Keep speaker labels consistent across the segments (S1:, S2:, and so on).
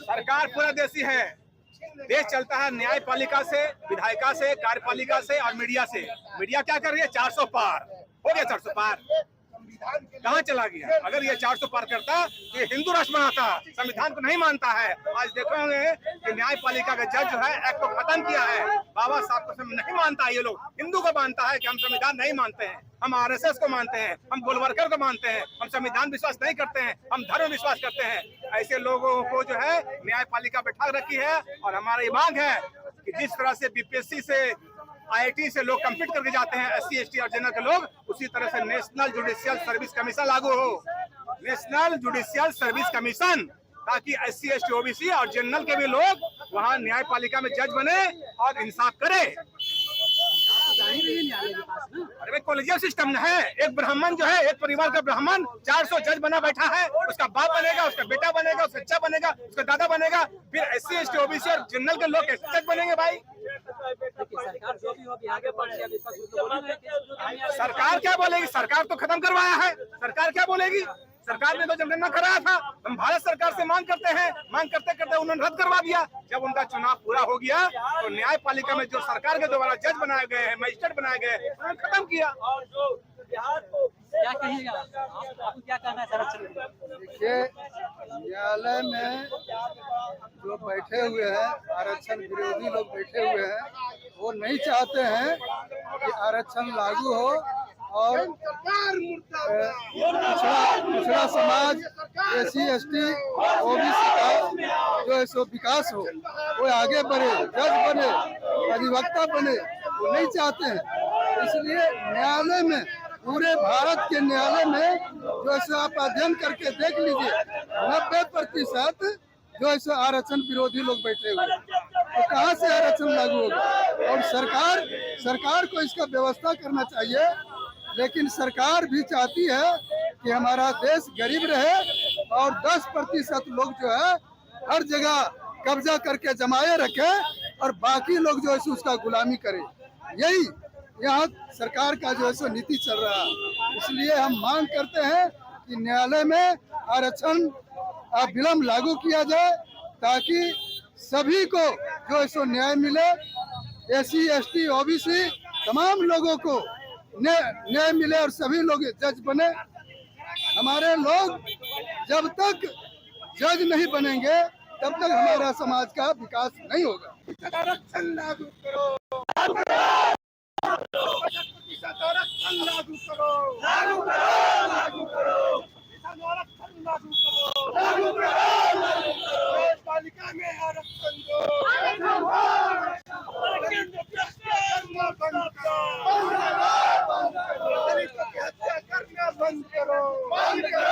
S1: सरकार पूरा देशी है। देश चलता है न्यायपालिका से, विधायिका से, कार्यपालिका से और मीडिया से। मीडिया क्या कर रही है? 400 पार हो गया। 400 पार कहाँ चला गया? अगर ये 400 पार करता तो ये हिंदू राष्ट्र बनाता। संविधान को नहीं मानता है। आज देखोगे कि न्यायपालिका का जज जो है एक्ट को खत्म किया है। बाबा साहब को नहीं मानता है। ये लोग हिंदू को मानता है कि हम संविधान नहीं मानते हैं, हम आरएसएस को मानते हैं, हम गोलवर्कर को मानते हैं, हम संविधान विश्वास नहीं करते हैं, हम धर्म विश्वास करते हैं। ऐसे लोगों को जो है न्यायपालिका बैठा रखी है। और हमारी मांग है कि जिस तरह से बीपीएससी से, आईआईटी से लोग कम्पीट करके जाते हैं, एससी, एसटी और जनरल के लोग, उसी तरह से नेशनल जुडिशियल सर्विस कमीशन लागू हो। नेशनल जुडिशियल सर्विस कमीशन, ताकि एससी, एसटी, ओबीसी और जनरल के भी लोग वहां न्यायपालिका में जज बने और इंसाफ करे। अरे कॉलेजियल सिस्टम है। एक ब्राह्मण जो है, एक परिवार का ब्राह्मण 400 जज बना बैठा है। उसका बाप बनेगा, उसका बेटा बनेगा, उसका बच्चा बनेगा, उसका दादा बनेगा, फिर एससी, एसटी, ओबीसी और जनरल के लोग कैसे जज बनेंगे भाई?
S2: सरकार जो भी होगी आगे बढ़ेगी।
S1: सरकार क्या बोलेगी? सरकार तो खत्म करवाया है। सरकार क्या बोलेगी? सरकार ने तो जनगणना कराया था। हम भारत सरकार से मांग करते हैं, मांग करते करते उन्होंने रद्द करवा दिया। जब उनका चुनाव पूरा हो गया तो न्यायपालिका में जो सरकार के द्वारा जज बनाए गए हैं, मजिस्ट्रेट बनाए गए, उन्होंने खत्म किया।
S2: क्या कहिएगा? आपको क्या कहना है संरक्षण?
S3: देखिए, न्यायालय में जो बैठे हुए हैं, आरक्षण विरोधी लोग बैठे हुए हैं, वो नहीं चाहते हैं कि आरक्षण लागू हो और पिछड़ा समाज, एससी, एसटी, ओबीसी का जो है सो विकास हो, वो आगे बढ़े, जज बने, अधिवक्ता बने, वो नहीं चाहते हैं। इसलिए न्यायालय में, पूरे भारत के न्यायालय में जो है आप अध्ययन करके देख लीजिए, 90% जो है आरक्षण विरोधी लोग बैठे हुए हैं। तो कहाँ से आरक्षण लागू होगा? और सरकार को इसका व्यवस्था करना चाहिए। लेकिन सरकार भी चाहती है कि हमारा देश गरीब रहे और 10% लोग जो है हर जगह कब्जा करके जमाए रखे और बाकी लोग जो है उसका गुलामी करे। यही यहाँ सरकार का जो है सो नीति चल रहा है। इसलिए हम मांग करते हैं कि न्यायालय में आरक्षण विलम्ब लागू किया जाए, ताकि सभी को जो है सो न्याय मिले। एससी, एसटी, ओबीसी तमाम लोगों को न्याय मिले और सभी लोग जज बने। हमारे लोग जब तक जज नहीं बनेंगे तब तक हमारा समाज का विकास नहीं होगा।
S1: आरक्षण लागू करो, लागू करो, लागू करो, लागू करो, लागू करो, आरक्षण लागू करो, लागू करो, लागू करो, न्यायपालिका में आरक्षण दो, दलितों की हत्या करना बंद करो, बंद करो,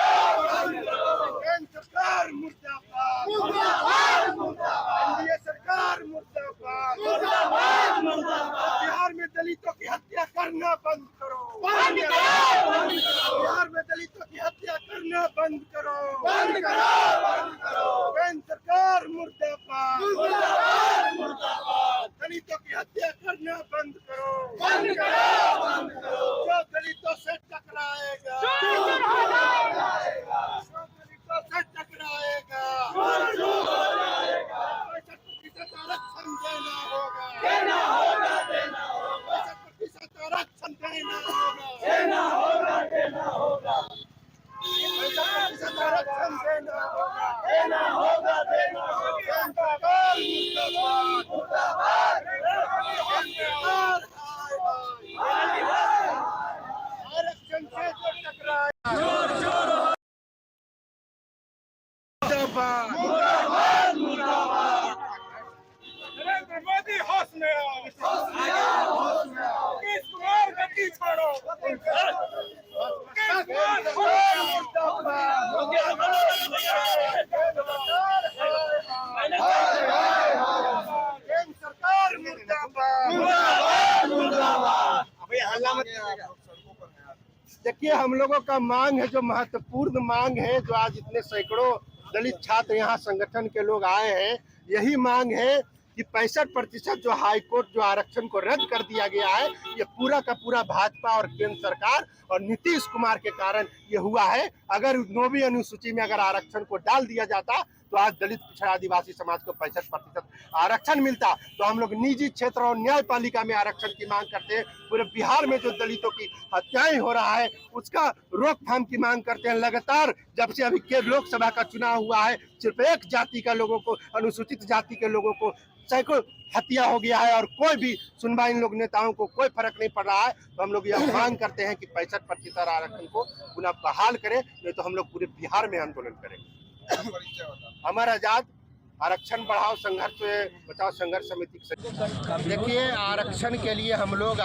S1: केंद्र सरकार मुर्दाबाद, मुर्दाबाद, मुर्दाबाद, एनडीए सरकार मुर्दाबाद, मुर्दाबाद, मुर्दाबाद, बिहार में दलितों की हत्या करना बंद करो, बंद करो, बंद करो, बिहार में दलितों की हत्या करना बंद करो, बंद करो, बंद करो, केंद्र सरकार मुर्दाबाद, मुर्दाबाद, मुर्दाबाद, दलितों की हत्या करना बंद करो, बंद करो, बंद करो, जो दलितों से टकराएगा, जो दलितों से टकराएगा, आरक्षण देना होगा, देना होगा, देना होगा, 50% आरक्षण देना होगा, देना होगा, देना होगा, 50% आरक्षण देना होगा, देना होगा, देना होगा, मुर्दाबाद, मुर्दाबाद, आरक्षण से जो टकराए, मुर्दाबाद, मुर्दाबाद, नरेंद्र मोदी होश में आओ, नीतीश कुमार गद्दी छोड़ो, सरकार मुर्दाबाद, मुर्दाबाद। देखिए, हम लोगों का मांग है, जो महत्वपूर्ण मांग है, जो आज इतने सैकड़ों दलित छात्र यहाँ संगठन के लोग आए हैं, यही मांग है
S4: कि 65% जो हाई कोर्ट जो आरक्षण को रद्द कर दिया गया है, ये पूरा का पूरा भाजपा और केंद्र सरकार और नीतीश कुमार के कारण ये हुआ है। अगर 9वीं अनुसूची में अगर आरक्षण को डाल दिया जाता तो आज दलित पिछड़ा आदिवासी समाज को 65% आरक्षण मिलता। तो हम लोग निजी क्षेत्र और न्यायपालिका में आरक्षण की मांग करते हैं। पूरे बिहार में जो दलितों की हत्याएं हो रहा है उसका रोकथाम की मांग करते हैं। लगातार जब से अभी के लोकसभा का चुनाव हुआ है, सिर्फ एक जाति का लोगों को, अनुसूचित जाति के लोगों को सैकड़ों हत्या हो गया है और कोई भी सुनवाई इन लोग नेताओं को कोई फर्क नहीं पड़ रहा है। तो हम लोग यह मांग करते हैं कि 65% आरक्षण को पुनः बहाल करें, नहीं तो हम लोग पूरे बिहार में आंदोलन करेंगे। अमर आजाद आरक्षण बढ़ाओ संघर्ष बचाओ संघर्ष समिति। देखिए, आरक्षण के लिए हम लोग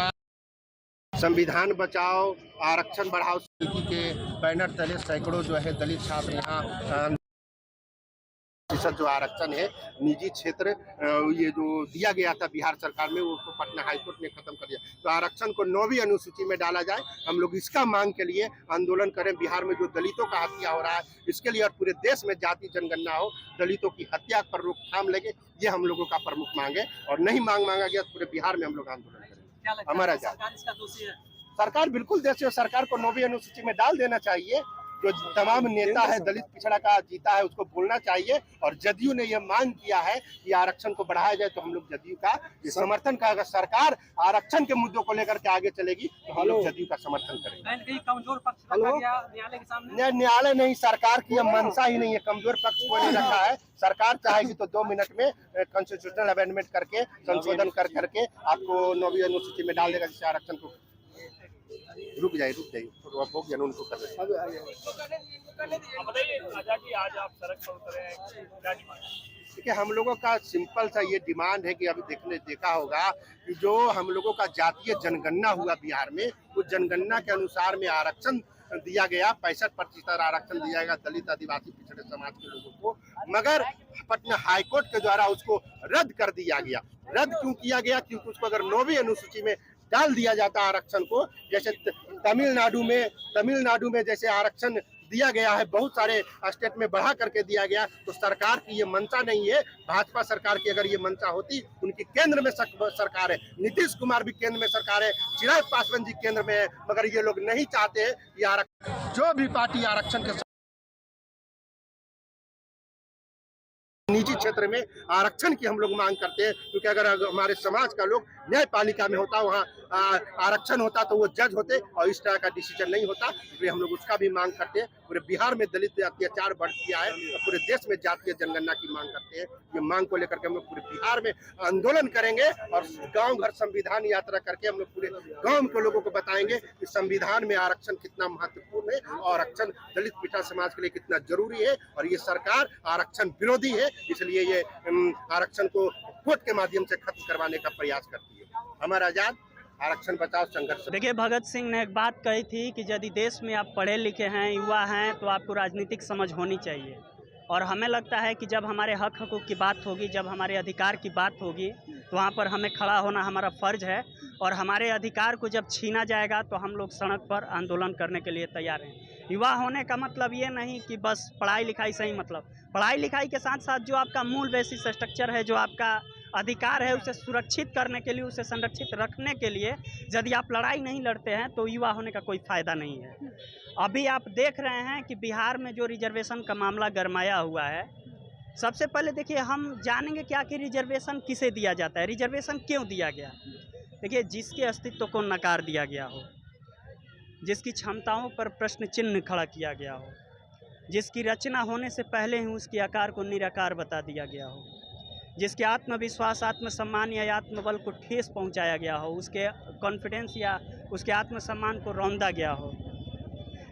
S4: संविधान बचाओ आरक्षण बढ़ाओ समिति के बैनर तले सैकड़ों जो है दलित छात्र यहाँ जो आरक्षण है निजी क्षेत्र ये जो दिया गया था बिहार सरकार में, वो पटना हाईकोर्ट ने खत्म कर दिया। तो आरक्षण को 9वीं अनुसूची में डाला जाए। हम लोग इसका मांग के लिए आंदोलन करें। बिहार में जो दलितों का हत्या हो रहा है इसके लिए और पूरे देश में जाति जनगणना हो, दलितों की हत्या पर रोकथाम लगे, ये हम लोगों का प्रमुख मांग है। और नहीं मांगा गया तो पूरे बिहार में हम लोग आंदोलन करेंगे। हमारा सरकार बिल्कुल दोषी है। सरकार को 9वीं अनुसूची में डाल देना चाहिए। जो तमाम नेता है दलित पिछड़ा का जीता है उसको बोलना चाहिए। और जदयू ने यह मांग किया है कि आरक्षण को बढ़ाया जाए, तो हम लोग जदयू का समर्थन का, अगर सरकार आरक्षण के मुद्दों को लेकर के आगे चलेगी तो हम लोग जदयू का समर्थन करेंगे।
S2: कमजोर पक्ष रखा गया न्यायालय के सामने?
S4: न्यायालय नहीं, सरकार की यह मंशा ही नहीं है। कमजोर पक्ष को नहीं रखा है। सरकार चाहेगी तो 2 मिनट में कॉन्स्टिट्यूशनल अमेंडमेंट करके संशोधन करके आपको 9वीं अनुसूची में डाल देगा, जिससे आरक्षण को रुक जाइए तो आप हो गया उनको कर
S1: आज आप सड़क पर उतरे हैं, क्या डिमांड?
S4: देखिए, हम लोगों का सिंपल सा ये डिमांड है कि अभी देखा होगा कि जो हम लोगों का जातीय जनगणना हुआ बिहार में, उस जनगणना के अनुसार में आरक्षण दिया गया, 65% आरक्षण दिया गया दलित आदिवासी पिछड़े समाज के लोगों को, मगर पटना हाईकोर्ट के द्वारा उसको रद्द कर दिया गया। रद्द क्यों किया गया? क्योंकि उसको अगर 9वीं अनुसूची में डाल दिया जाता आरक्षण को, जैसे तमिलनाडु में जैसे आरक्षण दिया गया है, बहुत सारे स्टेट में बढ़ा करके दिया गया, तो सरकार की ये मंशा नहीं है। भाजपा सरकार की अगर ये मंशा होती, उनकी केंद्र में सरकार है, नीतीश कुमार भी केंद्र में सरकार है, चिराग पासवान जी केंद्र में है, मगर ये लोग नहीं चाहते हैं ये आरक्षण। जो भी पार्टी आरक्षण के निजी क्षेत्र में आरक्षण की हम लोग मांग करते हैं, क्योंकि अगर हमारे समाज का लोग न्यायपालिका में होता, वहाँ आरक्षण होता तो वो जज होते और इस तरह का डिसीजन नहीं होता। इसलिए हम लोग उसका भी मांग करते हैं। पूरे बिहार में दलित अत्याचार बढ़ गया है और पूरे देश में जातीय जनगणना की मांग करते हैं। ये मांग को लेकर के हम लोग पूरे बिहार में आंदोलन करेंगे और गांव घर संविधान यात्रा करके हम लोग पूरे गांव के लोगों को बताएंगे कि संविधान में आरक्षण कितना महत्वपूर्ण है और आरक्षण दलित पिछड़ा समाज के लिए कितना जरूरी है। और ये सरकार आरक्षण विरोधी है, इसलिए ये आरक्षण को कोर्ट के माध्यम से खत्म करवाने का प्रयास करती है। अमर आजाद आरक्षण बचाओ संघर्ष।
S5: देखिए, भगत सिंह ने एक बात कही थी कि यदि देश में आप पढ़े लिखे हैं, युवा हैं, तो आपको राजनीतिक समझ होनी चाहिए। और हमें लगता है कि जब हमारे हक हकूक़ की बात होगी, जब हमारे अधिकार की बात होगी, तो वहाँ पर हमें खड़ा होना हमारा फ़र्ज़ है। और हमारे अधिकार को जब छीना जाएगा तो हम लोग सड़क पर आंदोलन करने के लिए तैयार हैं। युवा होने का मतलब ये नहीं कि बस पढ़ाई लिखाई से ही मतलब, पढ़ाई लिखाई के साथ साथ जो आपका मूल बेसिस स्ट्रक्चर है, जो आपका अधिकार है, उसे सुरक्षित करने के लिए, उसे संरक्षित रखने के लिए यदि आप लड़ाई नहीं लड़ते हैं तो युवा होने का कोई फ़ायदा नहीं है। अभी आप देख रहे हैं कि बिहार में जो रिजर्वेशन का मामला गरमाया हुआ है, सबसे पहले देखिए हम जानेंगे क्या कि रिजर्वेशन किसे दिया जाता है, रिजर्वेशन क्यों दिया गया। देखिए, जिसके अस्तित्व को नकार दिया गया हो, जिसकी क्षमताओं पर प्रश्न चिन्ह खड़ा किया गया हो, जिसकी रचना होने से पहले ही उसके आकार को निराकार बता दिया गया हो, जिसके आत्मविश्वास, आत्मसम्मान या आत्मबल को ठेस पहुंचाया गया हो, उसके कॉन्फिडेंस या उसके आत्मसम्मान को रौंदा गया हो,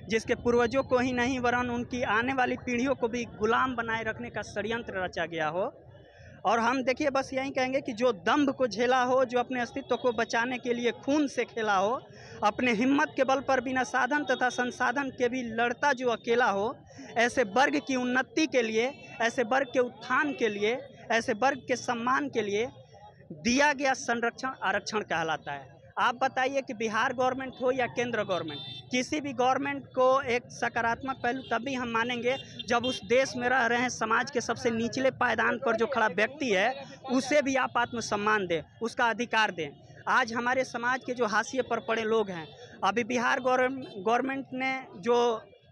S5: जिसके पूर्वजों को ही नहीं वरन उनकी आने वाली पीढ़ियों को भी गुलाम बनाए रखने का षड्यंत्र रचा गया हो। और हम देखिए बस यही कहेंगे कि जो दंभ को झेला हो, जो अपने अस्तित्व को बचाने के लिए खून से खेला हो, अपने हिम्मत के बल पर बिना साधन तथा संसाधन के भी लड़ता जो अकेला हो, ऐसे वर्ग की उन्नति के लिए, ऐसे वर्ग के उत्थान के लिए, ऐसे वर्ग के सम्मान के लिए दिया गया संरक्षण आरक्षण कहलाता है। आप बताइए कि बिहार गवर्नमेंट हो या केंद्र गवर्नमेंट, किसी भी गवर्नमेंट को एक सकारात्मक पहलू तभी हम मानेंगे जब उस देश में रह रहे हैं समाज के सबसे निचले पायदान पर जो खड़ा व्यक्ति है उसे भी आप आत्मसम्मान दें, उसका अधिकार दें। आज हमारे समाज के जो हाशिए पर पड़े लोग हैं, अभी बिहार गवर्नमेंट ने जो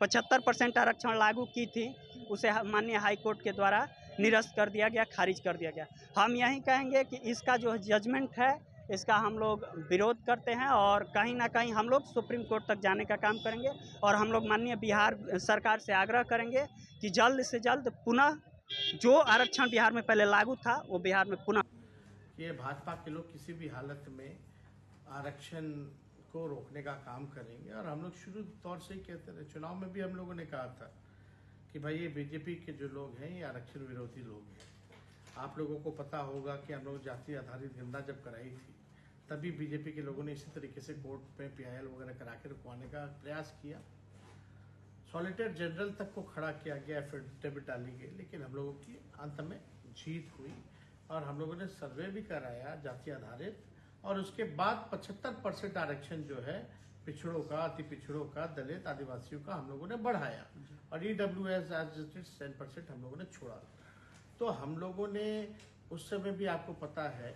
S5: 75% आरक्षण लागू की थी उसे माननीय हाई कोर्ट के द्वारा निरस्त कर दिया गया, खारिज कर दिया गया। हम यही कहेंगे कि इसका जो जजमेंट है इसका हम लोग विरोध करते हैं और कहीं ना कहीं हम लोग सुप्रीम कोर्ट तक जाने का काम करेंगे और हम लोग माननीय बिहार सरकार से आग्रह करेंगे कि जल्द से जल्द पुनः जो आरक्षण बिहार में पहले लागू था वो बिहार में पुनः।
S6: ये भाजपा के लोग किसी भी हालत में आरक्षण को रोकने का काम करेंगे और हम लोग शुरू तौर से ही कहते रहे, चुनाव में भी हम लोगों ने कहा था कि भाई ये बीजेपी के जो लोग हैं ये आरक्षण विरोधी लोग हैं। आप लोगों को पता होगा कि हम लोग जाति आधारित गणना जब कराई थी तभी बीजेपी के लोगों ने इसी तरीके से कोर्ट में PIL वगैरह करा के रुकवाने का प्रयास किया। सॉलिसिटर जनरल तक को खड़ा किया गया, एफिडेविट डाली गई, लेकिन हम लोगों की अंत में जीत हुई और हम लोगों ने सर्वे भी कराया जाति आधारित और उसके बाद 75% आरक्षण जो है पिछड़ों का, अति पिछड़ों का, दलित आदिवासियों का हम लोगों ने बढ़ाया और EWS 10% हम लोगों ने छोड़ा। तो हम लोगों ने उस समय भी आपको पता है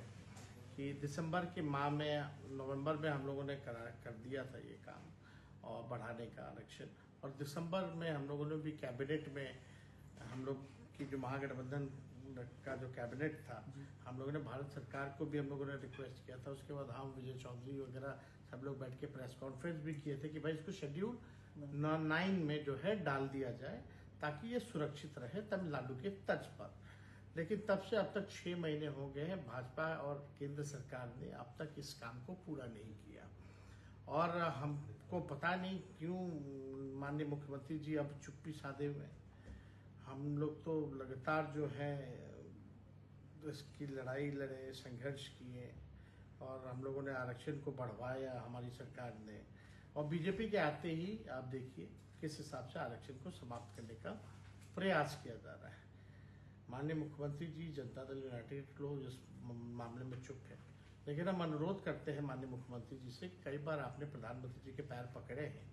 S6: कि दिसंबर के माह में, नवंबर में हम लोगों ने कर दिया था ये काम और बढ़ाने का आरक्षण, और दिसंबर में हम लोगों ने भी कैबिनेट में हम लोग की जो महागठबंधन का जो कैबिनेट था हम लोगों ने भारत सरकार को भी हम लोगों ने रिक्वेस्ट किया था। उसके बाद हम विजय चौधरी वगैरह सब लोग बैठ के प्रेस कॉन्फ्रेंस भी किए थे कि भाई इसको शेड्यूल 9 में जो है डाल दिया जाए ताकि ये सुरक्षित रहे तमिलनाडु के तर्ज पर। लेकिन तब से अब तक 6 महीने हो गए हैं, भाजपा और केंद्र सरकार ने अब तक इस काम को पूरा नहीं किया और हमको पता नहीं क्यों माननीय मुख्यमंत्री जी अब चुप्पी साधे हुए। हम लोग तो लगातार जो है इसकी लड़ाई लड़े, संघर्ष किए और हम लोगों ने आरक्षण को बढ़वाया हमारी सरकार ने, और बीजेपी के आते ही आप देखिए किस हिसाब से आरक्षण को समाप्त करने का प्रयास किया जा रहा है। माननीय मुख्यमंत्री जी, जनता दल यूनाइटेड लोग इस मामले में चुप है, लेकिन हम अनुरोध करते हैं माननीय मुख्यमंत्री जी से, कई बार आपने प्रधानमंत्री जी के पैर पकड़े हैं,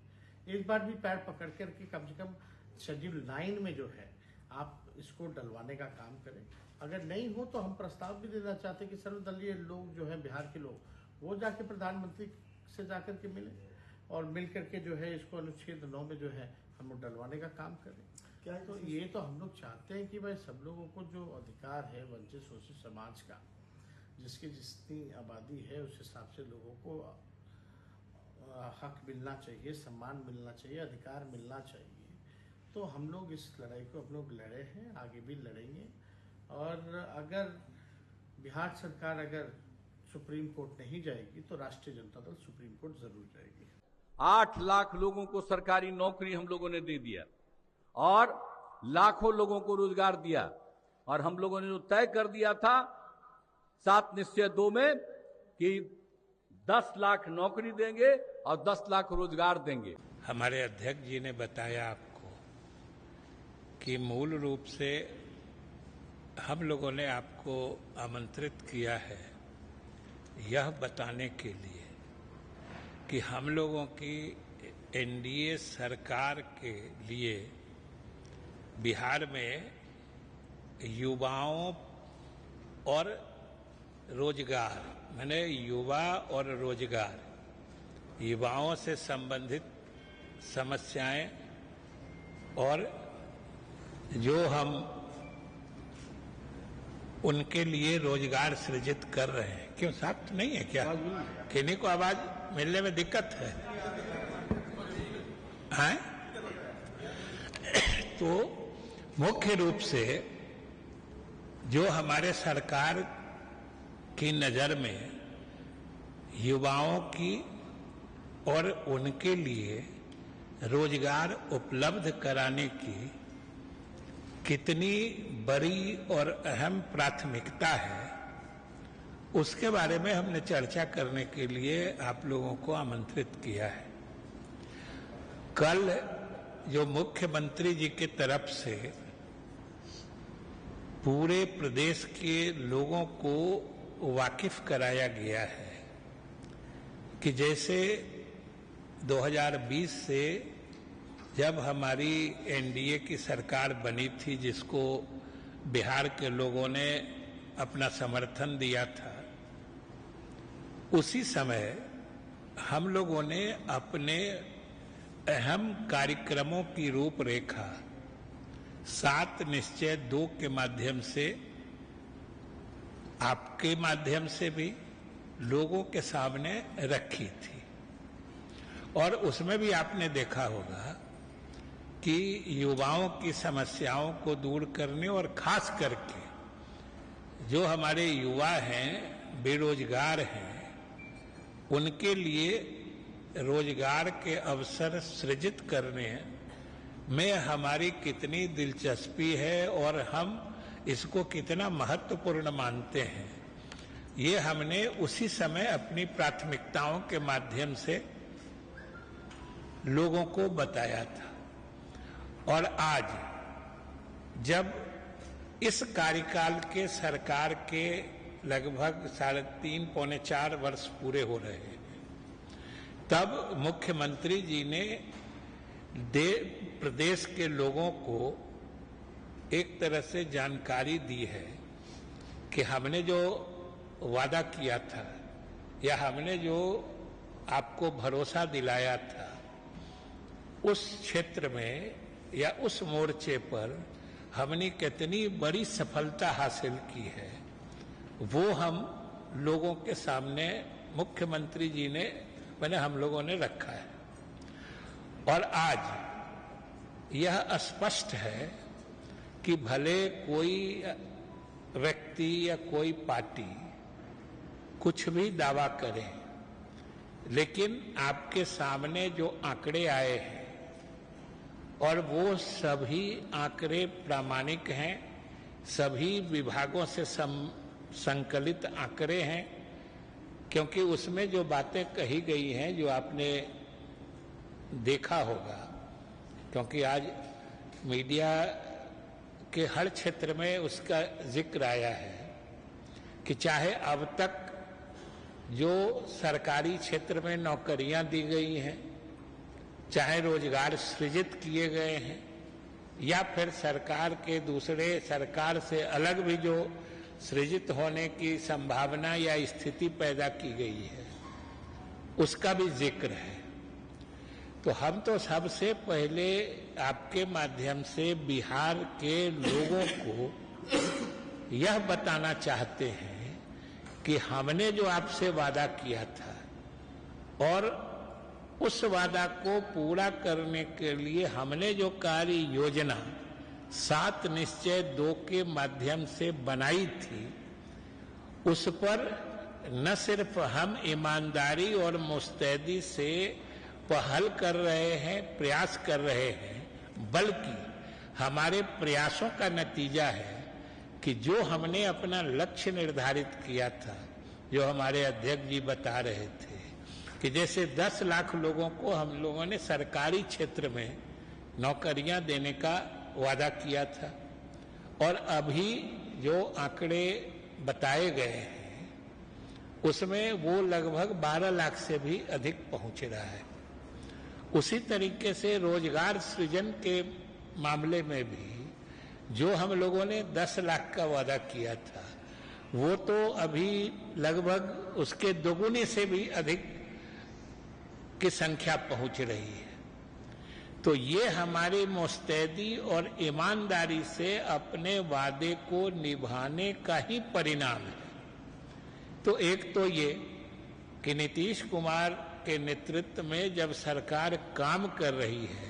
S6: इस बार भी पैर पकड़ करके कम से कम शेड्यूल 9 में जो है आप इसको डलवाने का काम करें। अगर नहीं हो तो हम प्रस्ताव भी देना चाहते हैं कि सर्वदलीय लोग जो है बिहार के लोग वो जाके प्रधानमंत्री से जाकर के मिले और मिल करके जो है इसको अनुच्छेद 9 में जो है हम लोग डलवाने का काम करें। क्या तो ये तो हम लोग चाहते हैं कि भाई सब लोगों को जो अधिकार है वंचित शोषित समाज का, जिसकी जितनी आबादी है उस हिसाब से लोगों को हक मिलना चाहिए, सम्मान मिलना चाहिए, अधिकार मिलना चाहिए। तो हम लोग इस लड़ाई को हम लोग लड़े हैं, आगे भी लड़ेंगे और अगर बिहार सरकार अगर सुप्रीम कोर्ट नहीं जाएगी तो राष्ट्रीय जनता दल सुप्रीम कोर्ट जरूर जाएगी।
S7: 8 लाख लोगों को सरकारी नौकरी हम लोगों ने दे दिया और लाखों लोगों को रोजगार दिया और हम लोगों ने जो तय कर दिया था 7 निश्चय 2 में कि 10 लाख नौकरी देंगे और 10 लाख रोजगार देंगे।
S8: हमारे अध्यक्ष जी ने बताया आपको कि मूल रूप से हम लोगों ने आपको आमंत्रित किया है यह बताने के लिए कि हम लोगों की NDA सरकार के लिए बिहार में युवाओं और रोजगार, माने युवा और रोजगार, युवाओं से संबंधित समस्याएं और जो हम उनके लिए रोजगार सृजित कर रहे हैं। क्यों साफ तो नहीं है क्या? किन्हीं को आवाज मिलने में दिक्कत है? हैं? तो मुख्य रूप से जो हमारे सरकार की नजर में युवाओं की और उनके लिए रोजगार उपलब्ध कराने की कितनी बड़ी और अहम प्राथमिकता है, उसके बारे में हमने चर्चा करने के लिए आप लोगों को आमंत्रित किया है। कल जो मुख्यमंत्री जी की तरफ से पूरे प्रदेश के लोगों को वाकिफ कराया गया है कि जैसे 2020 से जब हमारी एनडीए की सरकार बनी थी, जिसको बिहार के लोगों ने अपना समर्थन दिया था, उसी समय हम लोगों ने अपने अहम कार्यक्रमों की रूपरेखा 7 निश्चय 2 के माध्यम से, आपके माध्यम से भी लोगों के सामने रखी थी। और उसमें भी आपने देखा होगा कि युवाओं की समस्याओं को दूर करने और खास करके जो हमारे युवा हैं, बेरोजगार हैं, उनके लिए रोजगार के अवसर सृजित करने में हमारी कितनी दिलचस्पी है और हम इसको कितना महत्वपूर्ण मानते हैं, ये हमने उसी समय अपनी प्राथमिकताओं के माध्यम से लोगों को बताया था। और आज जब इस कार्यकाल के सरकार के लगभग 3.5 पौने 4 वर्ष पूरे हो रहे हैं, तब मुख्यमंत्री जी ने प्रदेश के लोगों को एक तरह से जानकारी दी है कि हमने जो वादा किया था या हमने जो आपको भरोसा दिलाया था, उस क्षेत्र में या उस मोर्चे पर हमने कितनी बड़ी सफलता हासिल की है, वो हम लोगों के सामने मुख्यमंत्री जी ने हम लोगों ने रखा है। और आज यह स्पष्ट है कि भले कोई व्यक्ति या कोई पार्टी कुछ भी दावा करे, लेकिन आपके सामने जो आंकड़े आए हैं और वो सभी आंकड़े प्रामाणिक हैं, सभी विभागों से संकलित आंकड़े हैं, क्योंकि उसमें जो बातें कही गई हैं, जो आपने देखा होगा, क्योंकि आज मीडिया के हर क्षेत्र में उसका जिक्र आया है कि चाहे अब तक जो सरकारी क्षेत्र में नौकरियां दी गई हैं, चाहे रोजगार सृजित किए गए हैं, या फिर सरकार के दूसरे सरकार से अलग भी जो सृजित होने की संभावना या स्थिति पैदा की गई है, उसका भी जिक्र है। तो हम तो सबसे पहले आपके माध्यम से बिहार के लोगों को यह बताना चाहते हैं कि हमने जो आपसे वादा किया था और उस वादा को पूरा करने के लिए हमने जो कार्य योजना 7 निश्चय 2 के माध्यम से बनाई थी, उस पर न सिर्फ हम ईमानदारी और मुस्तैदी से पहल कर रहे हैं, प्रयास कर रहे हैं, बल्कि हमारे प्रयासों का नतीजा है कि जो हमने अपना लक्ष्य निर्धारित किया था, जो हमारे अध्यक्ष जी बता रहे थे कि जैसे 10 लाख लोगों को हम लोगों ने सरकारी क्षेत्र में नौकरियां देने का वादा किया था, और अभी जो आंकड़े बताए गए हैं उसमें वो लगभग 12 लाख से भी अधिक पहुंच रहा है। उसी तरीके से रोजगार सृजन के मामले में भी जो हम लोगों ने 10 लाख का वादा किया था, वो तो अभी लगभग उसके दोगुने से भी अधिक की संख्या पहुंच रही है। तो ये हमारी मुस्तैदी और ईमानदारी से अपने वादे को निभाने का ही परिणाम है। तो एक तो ये कि नीतीश कुमार के नेतृत्व में जब सरकार काम कर रही है